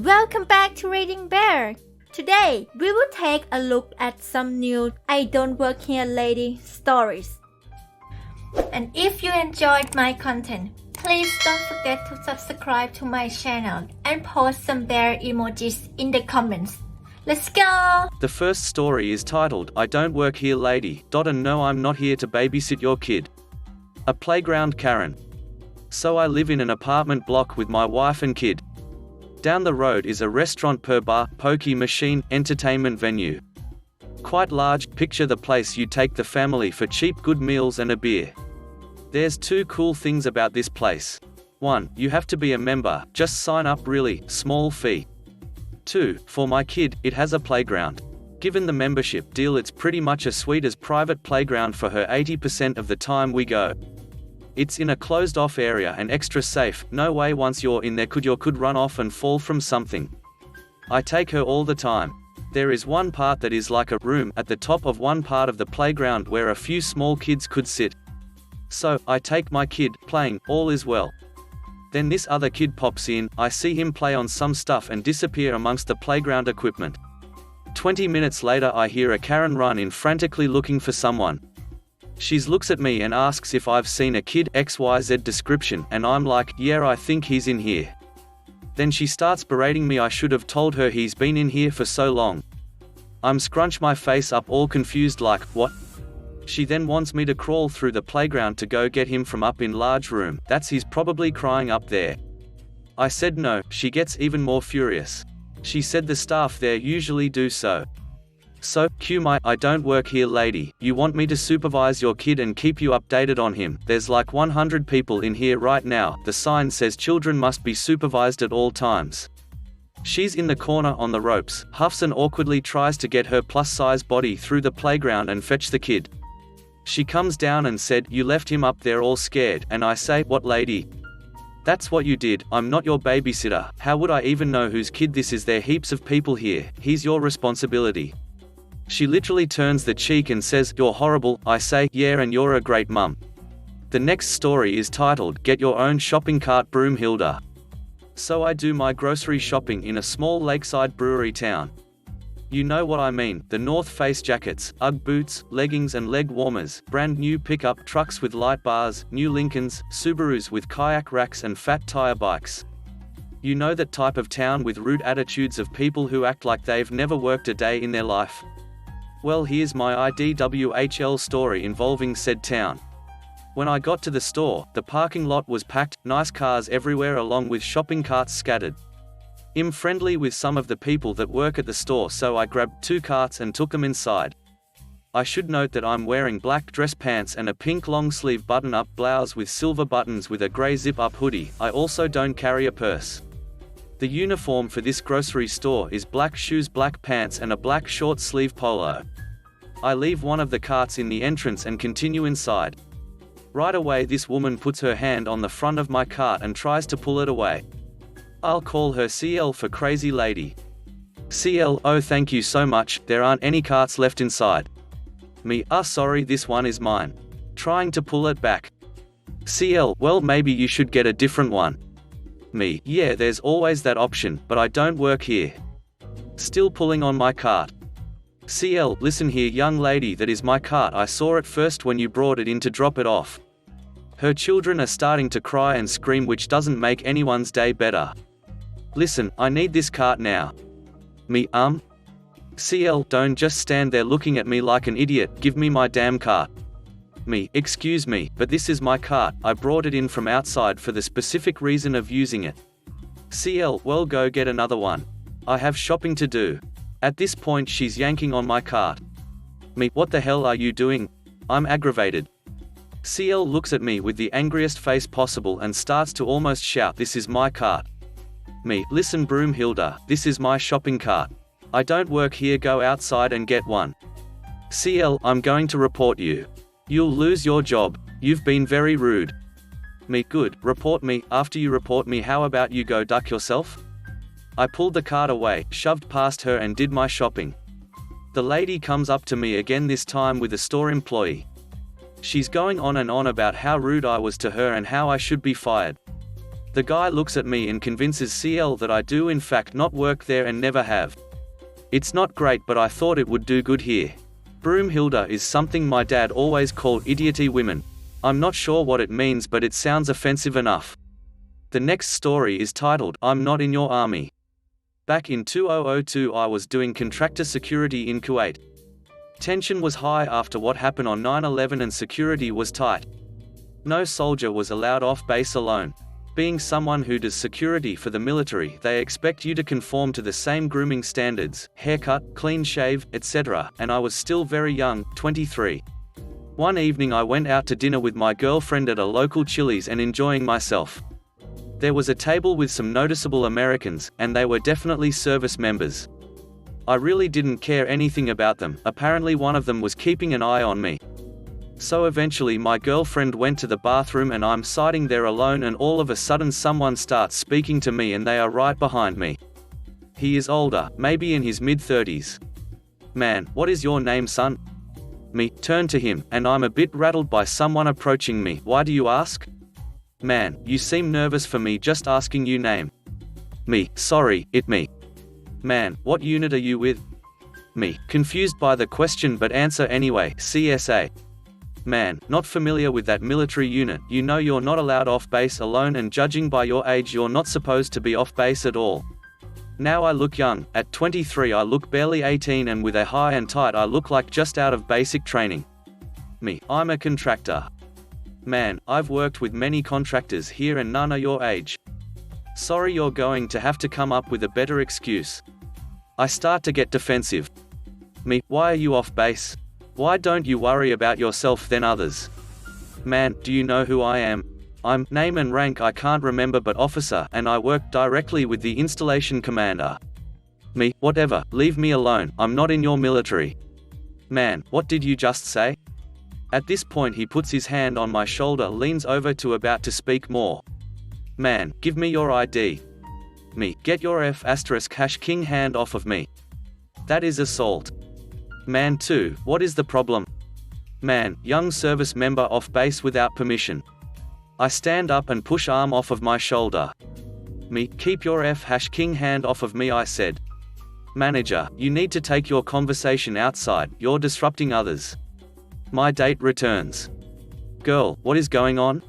Welcome back to Reading Bear. Today, we will take a look at some new I Don't Work Here Lady stories. And if you enjoyed my content, please don't forget to subscribe to my channel and post some bear emojis in the comments. Let's go! The first story is titled, I Don't Work Here Lady. And no, I'm not here to babysit your kid. A playground Karen. So I live in an apartment block with my wife and kid. Down the road is a restaurant per bar, pokey machine, entertainment venue. Quite large, picture the place you'd take the family for cheap good meals and a beer. There's two cool things about this place. 1. You have to be a member, just sign up really, small fee. 2. For my kid, it has a playground. Given the membership deal, it's pretty much as sweet as private playground for her 80% of the time we go. It's in a closed-off area and extra safe, no way once you're in there could run off and fall from something. I take her all the time. There is one part that is like a room at the top of one part of the playground where a few small kids could sit. So, I take my kid, playing, all is well. Then this other kid pops in, I see him play on some stuff and disappear amongst the playground equipment. 20 minutes later I hear a Karen run in frantically looking for someone. She looks at me and asks if I've seen a kid XYZ description, and I'm like, yeah, I think he's in here. Then she starts berating me. I should have told her he's been in here for so long. I'm scrunch my face up all confused like, what? She then wants me to crawl through the playground to go get him from up in large room, that's he's probably crying up there. I said no. She gets even more furious. She said the staff there usually do so. So, cue my I don't work here lady, you want me to supervise your kid and keep you updated on him. There's like 100 people in here right now. The sign says children must be supervised at all times. She's in the corner on the ropes, huffs and awkwardly tries to get her plus-size body through the playground and fetch the kid. She comes down and said, you left him up there all scared, and I say, what lady? That's what you did, I'm not your babysitter, how would I even know whose kid this is? There heaps of people here, he's your responsibility. She literally turns the cheek and says, you're horrible. I say, yeah, and you're a great mum. The next story is titled, Get Your Own Shopping Cart Broomhilda. So I do my grocery shopping in a small lakeside brewery town. You know what I mean, the North Face jackets, Ugg boots, leggings and leg warmers, brand new pickup trucks with light bars, new Lincolns, Subarus with kayak racks and fat tire bikes. You know that type of town with rude attitudes of people who act like they've never worked a day in their life. Well, here's my IDWHL story involving said town. When I got to the store, the parking lot was packed, nice cars everywhere along with shopping carts scattered. I'm friendly with some of the people that work at the store, so I grabbed 2 carts and took them inside. I should note that I'm wearing black dress pants and a pink long-sleeve button-up blouse with silver buttons with a grey zip-up hoodie. I also don't carry a purse. The uniform for this grocery store is black shoes, black pants and a black short-sleeve polo. I leave one of the carts in the entrance and continue inside. Right away this woman puts her hand on the front of my cart and tries to pull it away. I'll call her CL for crazy lady. CL, oh thank you so much, there aren't any carts left inside. Me, sorry, this one is mine. Trying to pull it back. CL, well maybe you should get a different one. Me, yeah, there's always that option, but I don't work here. Still pulling on my cart. CL, listen here young lady, that is my cart. I saw it first when you brought it in to drop it off. Her children are starting to cry and scream, which doesn't make anyone's day better. Listen, I need this cart now. Me, CL, don't just stand there looking at me like an idiot, give me my damn cart. Me, excuse me, but this is my cart, I brought it in from outside for the specific reason of using it. CL, well go get another one. I have shopping to do. At this point she's yanking on my cart. Me, what the hell are you doing? I'm aggravated. CL looks at me with the angriest face possible and starts to almost shout, this is my cart. Me, listen Broomhilda, this is my shopping cart. I don't work here, go outside and get one. CL, I'm going to report you. You'll lose your job. You've been very rude. Me, good, report me. After you report me, how about you go duck yourself? I pulled the cart away, shoved past her and did my shopping. The lady comes up to me again, this time with a store employee. She's going on and on about how rude I was to her and how I should be fired. The guy looks at me and convinces CL that I do in fact not work there and never have. It's not great, but I thought it would do good here. Broomhilda is something my dad always called idioty women. I'm not sure what it means, but it sounds offensive enough. The next story is titled, I'm Not in Your Army. Back in 2002 I was doing contractor security in Kuwait. Tension was high after what happened on 9/11 and security was tight. No soldier was allowed off base alone. Being someone who does security for the military, they expect you to conform to the same grooming standards, haircut, clean shave, etc., and I was still very young, 23. One evening I went out to dinner with my girlfriend at a local Chili's and enjoying myself. There was a table with some noticeable Americans, and they were definitely service members. I really didn't care anything about them. Apparently one of them was keeping an eye on me. So eventually my girlfriend went to the bathroom and I'm sitting there alone, and all of a sudden someone starts speaking to me and they are right behind me. He is older, maybe in his mid-30s. Man, what is your name, son? Me, turn to him, and I'm a bit rattled by someone approaching me. Why do you ask? Man, you seem nervous for me just asking you name. Me, sorry, it me. Man, what unit are you with? Me, confused by the question but answer anyway, CSA. Man, not familiar with that military unit. You know you're not allowed off base alone, and judging by your age you're not supposed to be off base at all. Now I look young, at 23 I look barely 18, and with a high and tight I look like just out of basic training. Me, I'm a contractor. Man, I've worked with many contractors here and none are your age. Sorry, you're going to have to come up with a better excuse. I start to get defensive. Me, why are you off base? Why don't you worry about yourself then others? Man, do you know who I am? I'm, name and rank I can't remember, but officer, and I work directly with the installation commander. Me, whatever, leave me alone, I'm not in your military. Man, what did you just say? At this point he puts his hand on my shoulder, leans over to about to speak more. Man, give me your ID. Me, get your F***king hand off of me. That is assault. Man 2, what is the problem? Man, young service member off base without permission. I stand up and push arm off of my shoulder. Me, keep your F***king hand off of me, I said. Manager, you need to take your conversation outside, you're disrupting others. My date returns. Girl, what is going on?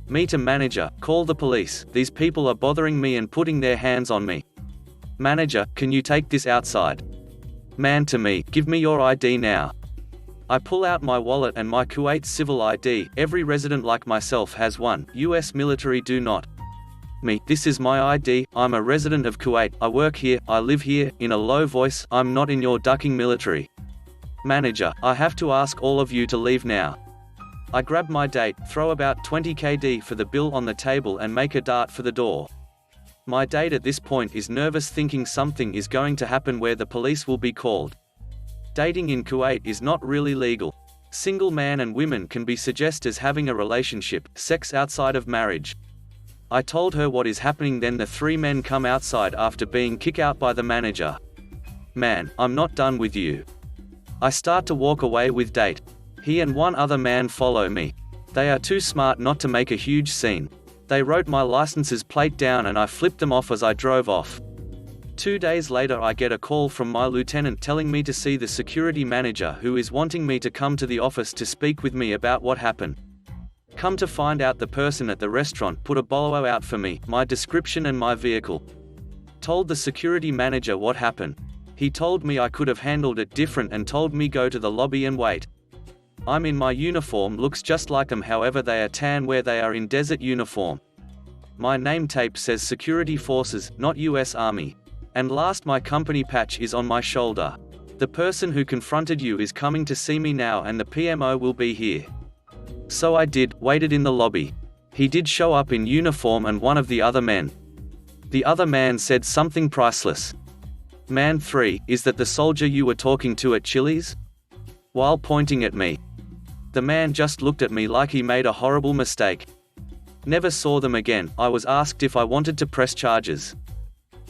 Me to manager, call the police, these people are bothering me and putting their hands on me. Manager, can you take this outside? Man to me, give me your ID now. I pull out my wallet and my Kuwait civil ID, every resident like myself has one, US military do not. Me, this is my ID, I'm a resident of Kuwait, I work here, I live here. In a low voice, I'm not in your ducking military. Manager, I have to ask all of you to leave now. I grab my date, throw about 20 KD for the bill on the table and make a dart for the door. My date at this point is nervous, thinking something is going to happen where the police will be called. Dating in Kuwait is not really legal. Single man and women can be suggested as having a relationship, sex outside of marriage. I told her what is happening, then the three men come outside after being kicked out by the manager. Man, I'm not done with you. I start to walk away with date. He and one other man follow me. They are too smart not to make a huge scene. They wrote my license's plate down and I flipped them off as I drove off. 2 days later I get a call from my lieutenant telling me to see the security manager, who is wanting me to come to the office to speak with me about what happened. Come to find out the person at the restaurant put a bolo out for me, my description and my vehicle. Told the security manager what happened. He told me I could have handled it different and told me go to the lobby and wait. I'm in my uniform, looks just like them, however they are tan where they are in desert uniform. My name tape says Security Forces, not US Army. And last, my company patch is on my shoulder. The person who confronted you is coming to see me now and the PMO will be here. So I did, waited in the lobby. He did show up in uniform and one of the other men. The other man said something priceless. Man 3, is that the soldier you were talking to at Chili's? While pointing at me. The man just looked at me like he made a horrible mistake. Never saw them again. I was asked if I wanted to press charges.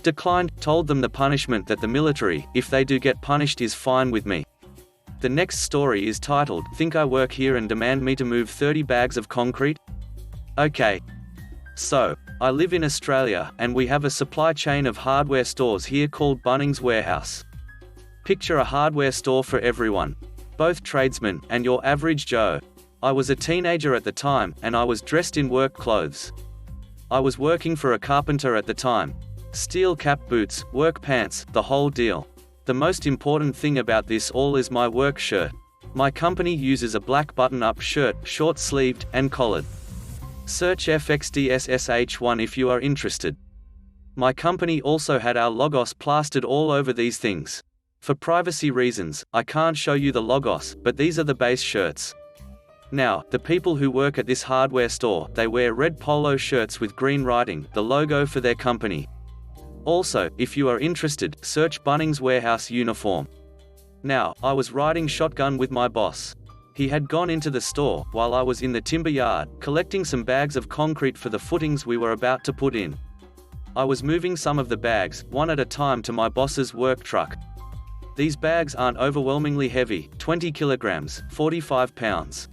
Declined, told them the punishment that the military, if they do get punished, is fine with me. The next story is titled, Think I Work Here and Demand Me to Move 30 Bags of Concrete? Okay. So, I live in Australia, and we have a supply chain of hardware stores here called Bunnings Warehouse. Picture a hardware store for everyone. Both tradesmen, and your average Joe. I was a teenager at the time, and I was dressed in work clothes. I was working for a carpenter at the time. Steel cap boots, work pants, the whole deal. The most important thing about this all is my work shirt. My company uses a black button-up shirt, short-sleeved, and collared. Search FXDSSH1 if you are interested. My company also had our logos plastered all over these things. For privacy reasons, I can't show you the logos, but these are the base shirts. Now, the people who work at this hardware store, they wear red polo shirts with green writing, the logo for their company. Also, if you are interested, search Bunnings Warehouse uniform. Now, I was riding shotgun with my boss. He had gone into the store, while I was in the timber yard, collecting some bags of concrete for the footings we were about to put in. I was moving some of the bags, one at a time, to my boss's work truck. These bags aren't overwhelmingly heavy, 20 kilograms, 45 pounds.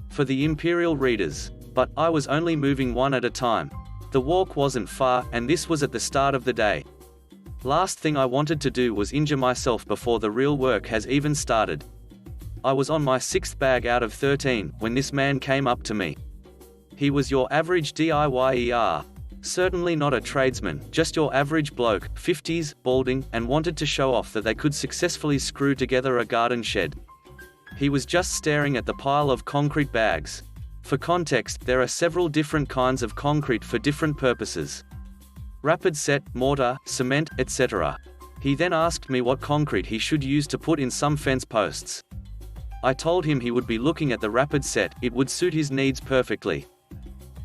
For the Imperial readers. But I was only moving one at a time. The walk wasn't far, and this was at the start of the day. Last thing I wanted to do was injure myself before the real work has even started. I was on my 6th bag out of 13, when this man came up to me. He was your average DIYer. Certainly not a tradesman, just your average bloke, 50s, balding, and wanted to show off that they could successfully screw together a garden shed. He was just staring at the pile of concrete bags. For context, there are several different kinds of concrete for different purposes. Rapid set, mortar, cement, etc. He then asked me what concrete he should use to put in some fence posts. I told him he would be looking at the rapid set, it would suit his needs perfectly.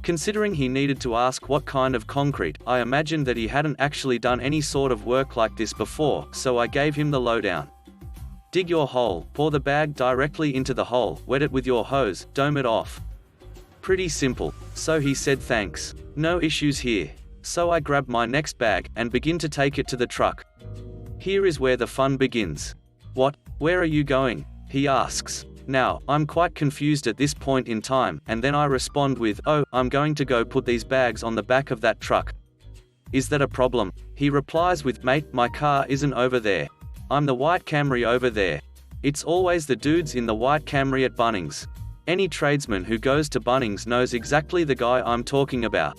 Considering he needed to ask what kind of concrete, I imagined that he hadn't actually done any sort of work like this before, so I gave him the lowdown. Dig your hole, pour the bag directly into the hole, wet it with your hose, dome it off. Pretty simple. So he said thanks. No issues here. So I grab my next bag, and begin to take it to the truck. Here is where the fun begins. What? Where are you going? He asks. Now, I'm quite confused at this point in time, and then I respond with, oh, I'm going to go put these bags on the back of that truck. Is that a problem? He replies with, mate, my car isn't over there. I'm the white Camry over there. It's always the dudes in the white Camry at Bunnings. Any tradesman who goes to Bunnings knows exactly the guy I'm talking about.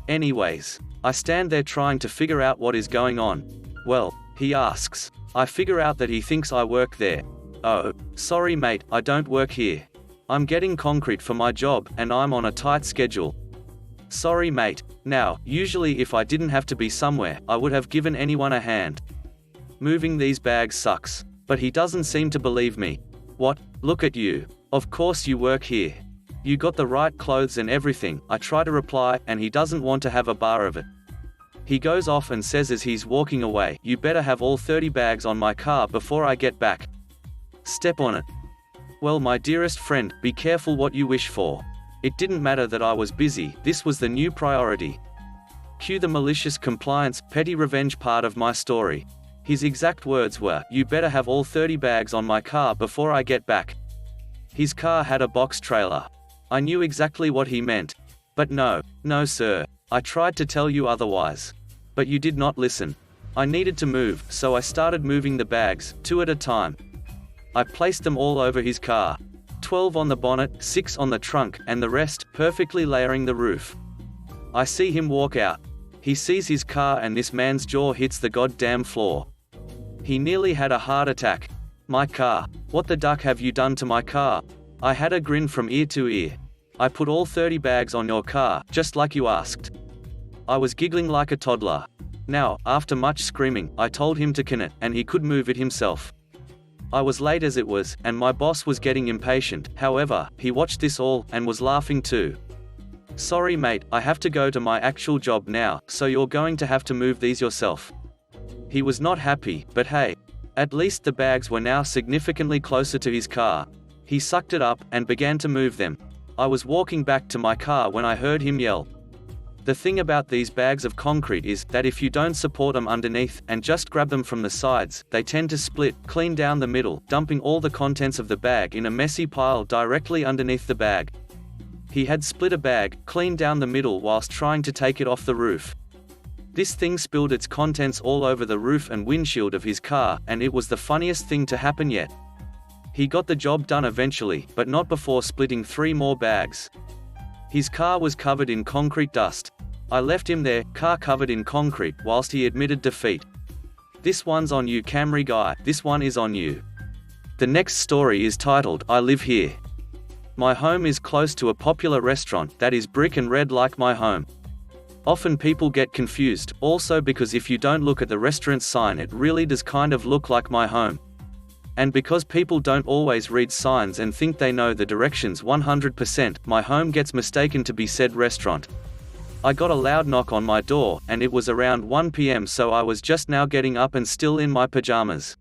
Anyways, I stand there trying to figure out what is going on. Well, he asks. I figure out that he thinks I work there. Oh, sorry mate, I don't work here. I'm getting concrete for my job, and I'm on a tight schedule. Sorry mate. Now, usually if I didn't have to be somewhere, I would have given anyone a hand. Moving these bags sucks. But he doesn't seem to believe me. What? Look at you. Of course you work here. You got the right clothes and everything, I try to reply, and he doesn't want to have a bar of it. He goes off and says as he's walking away, you better have all 30 bags on my car before I get back. Step on it. Well, my dearest friend, be careful what you wish for. It didn't matter that I was busy, this was the new priority. Cue the malicious compliance, petty revenge part of my story. His exact words were, you better have all 30 bags on my car before I get back. His car had a box trailer. I knew exactly what he meant. But no sir. I tried to tell you otherwise. But you did not listen. I needed to move, so I started moving the bags, 2 at a time. I placed them all over his car. 12 on the bonnet, 6 on the trunk, and the rest, perfectly layering the roof. I see him walk out. He sees his car and this man's jaw hits the goddamn floor. He nearly had a heart attack. My car. What the duck have you done to my car? I had a grin from ear to ear. I put all 30 bags on your car, just like you asked. I was giggling like a toddler. Now, after much screaming, I told him to can it, and he could move it himself. I was late as it was, and my boss was getting impatient. However, he watched this all, and was laughing too. Sorry mate, I have to go to my actual job now, so you're going to have to move these yourself. He was not happy, but hey. At least the bags were now significantly closer to his car. He sucked it up, and began to move them. I was walking back to my car when I heard him yell. The thing about these bags of concrete is that if you don't support them underneath, and just grab them from the sides, they tend to split, clean down the middle, dumping all the contents of the bag in a messy pile directly underneath the bag. He had split a bag, clean down the middle whilst trying to take it off the roof. This thing spilled its contents all over the roof and windshield of his car, and it was the funniest thing to happen yet. He got the job done eventually, but not before splitting 3 more bags. His car was covered in concrete dust. I left him there, car covered in concrete, whilst he admitted defeat. This one's on you, Camry guy, this one is on you. The next story is titled, I Live Here. My home is close to a popular restaurant that is brick and red like my home. Often people get confused, also because if you don't look at the restaurant sign it really does kind of look like my home. And because people don't always read signs and think they know the directions 100%, my home gets mistaken to be said restaurant. I got a loud knock on my door, and it was around 1 p.m. so I was just now getting up and still in my pajamas.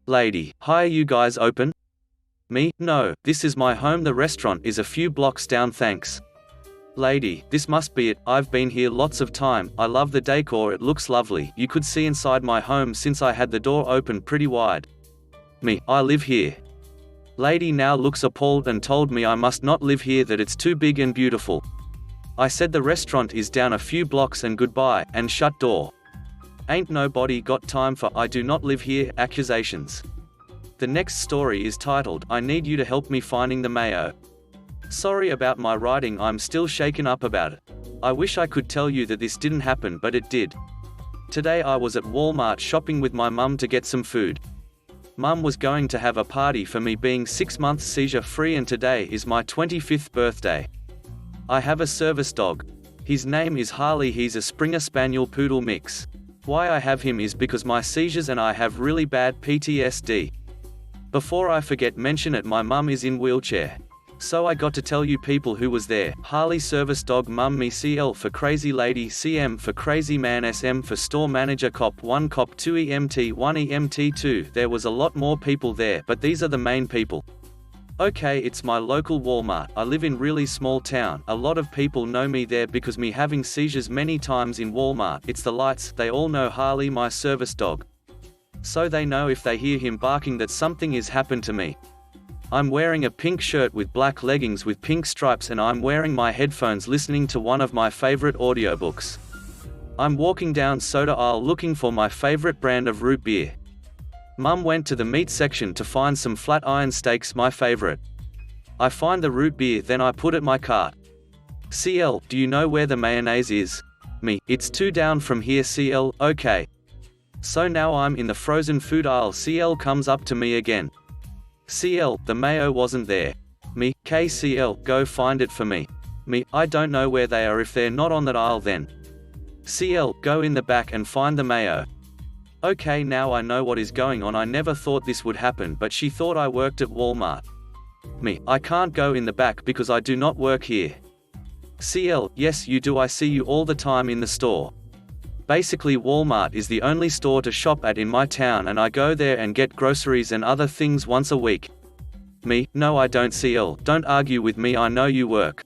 Lady, hi, are you guys open? Me, no, this is my home, the restaurant is a few blocks down, thanks. Lady, this must be it, I've been here lots of time, I love the decor, it looks lovely, you could see inside my home since I had the door open pretty wide. Me, I live here. Lady now looks appalled and told me I must not live here, that it's too big and beautiful. I said the restaurant is down a few blocks and goodbye, and shut door. Ain't nobody got time for I do not live here accusations. The next story is titled, I need you to help me finding the mayo. Sorry about my writing, I'm still shaken up about it. I wish I could tell you that this didn't happen, but it did. Today I was at Walmart shopping with my mum to get some food. Mum was going to have a party for me being 6 months seizure free, and today is my 25th birthday. I have a service dog. His name is Harley, he's a Springer Spaniel Poodle mix. Why I have him is because my seizures and I have really bad PTSD. Before I forget, mention it, my mum is in wheelchair. So I got to tell you people who was there. Harley service dog mum, me CL for crazy lady, CM for crazy man, SM for store manager, cop 1, cop 2, EMT 1, EMT 2. There was a lot more people there, but these are the main people. Okay, it's my local Walmart. I live in really small town. A lot of people know me there because me having seizures many times in Walmart. It's the lights, they all know Harley, my service dog. So they know if they hear him barking that something is happened to me. I'm wearing a pink shirt with black leggings with pink stripes, and I'm wearing my headphones listening to one of my favorite audiobooks. I'm walking down soda aisle looking for my favorite brand of root beer. Mum went to the meat section to find some flat iron steaks, my favorite. I find the root beer, then I put it my cart. CL, do you know where the mayonnaise is? Me, it's 2 down from here. CL, okay. So now I'm in the frozen food aisle. CL comes up to me again. CL, the mayo wasn't there. Me, KCL, go find it for me. Me, I don't know where they are, if they're not on that aisle then. CL, go in the back and find the mayo. Okay, now I know what is going on. I never thought this would happen, but she thought I worked at Walmart. Me, I can't go in the back because I do not work here. CL, yes you do, I see you all the time in the store. Basically Walmart is the only store to shop at in my town, and I go there and get groceries and other things once a week. Me, no I don't. CL, don't argue with me, I know you work.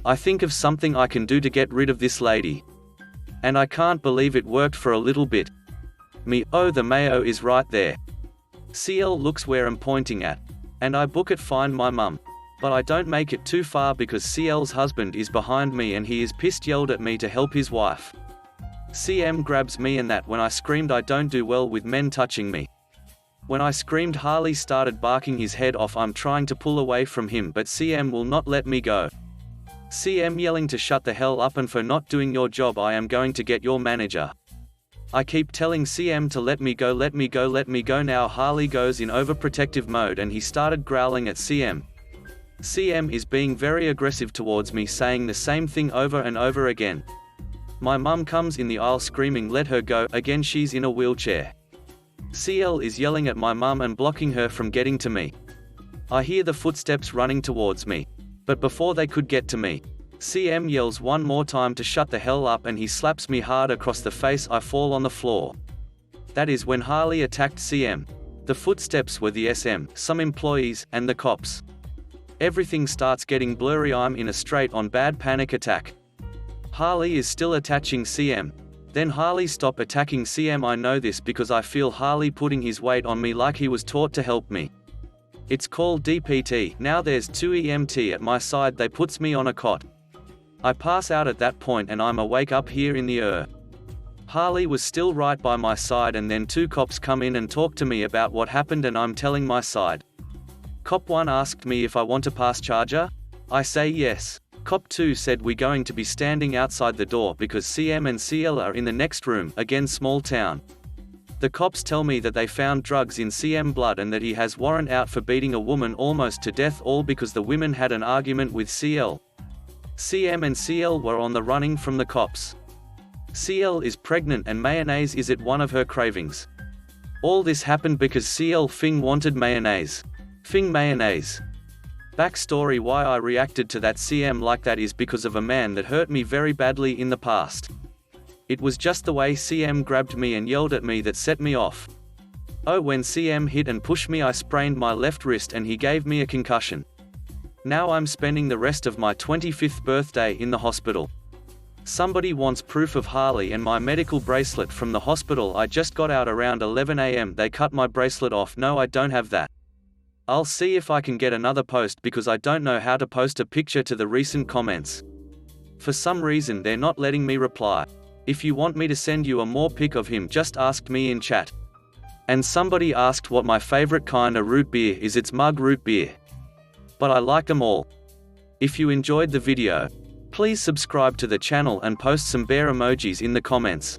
I think of something I can do to get rid of this lady. And I can't believe it worked for a little bit. Me, oh the mayo is right there. CL looks where I'm pointing at. And I book it, find my mum. But I don't make it too far because CL's husband is behind me and he is pissed, yelled at me to help his wife. CM grabs me, and that when I screamed I don't do well with men touching me. When I screamed Harley started barking his head off. I'm trying to pull away from him but CM will not let me go. CM yelling to shut the hell up and for not doing your job I am going to get your manager. I keep telling CM to let me go, let me go, let me go. Now Harley goes in overprotective mode and he started growling at CM. CM is being very aggressive towards me, saying the same thing over and over again. My mum comes in the aisle screaming let her go, again she's in a wheelchair. CL is yelling at my mum and blocking her from getting to me. I hear the footsteps running towards me. But before they could get to me, CM yells one more time to shut the hell up and he slaps me hard across the face. I fall on the floor. That is when Harley attacked CM. The footsteps were the SM, some employees, and the cops. Everything starts getting blurry. I'm in a straight-on bad panic attack. Harley is still attaching CM. Then Harley stop attacking CM. I know this because I feel Harley putting his weight on me like he was taught to help me. It's called DPT. Now there's 2 EMT at my side, they puts me on a cot. I pass out at that point and I'm awake up here in the Harley was still right by my side, and then 2 cops come in and talk to me about what happened, and I'm telling my side. Cop 1 asked me if I want to pass charger. I say yes. Cop 2 said we going to be standing outside the door because CM and CL are in the next room, again small town. The cops tell me that they found drugs in CM blood and that he has warrant out for beating a woman almost to death, all because the women had an argument with CL. CM and CL were on the running from the cops. CL is pregnant and mayonnaise is at one of her cravings. All this happened because CL Fing wanted mayonnaise. Fing mayonnaise. Backstory: why I reacted to that CM like that is because of a man that hurt me very badly in the past. It was just the way CM grabbed me and yelled at me that set me off. Oh, when CM hit and pushed me, I sprained my left wrist and he gave me a concussion. Now I'm spending the rest of my 25th birthday in the hospital. Somebody wants proof of Harley and my medical bracelet from the hospital. I just got out around 11 AM. They cut my bracelet off. No, I don't have that. I'll see if I can get another post because I don't know how to post a picture to the recent comments. For some reason they're not letting me reply. If you want me to send you a more pic of him, just ask me in chat. And somebody asked what my favorite kind of root beer is. It's mug root beer. But I like them all. If you enjoyed the video, please subscribe to the channel and post some bear emojis in the comments.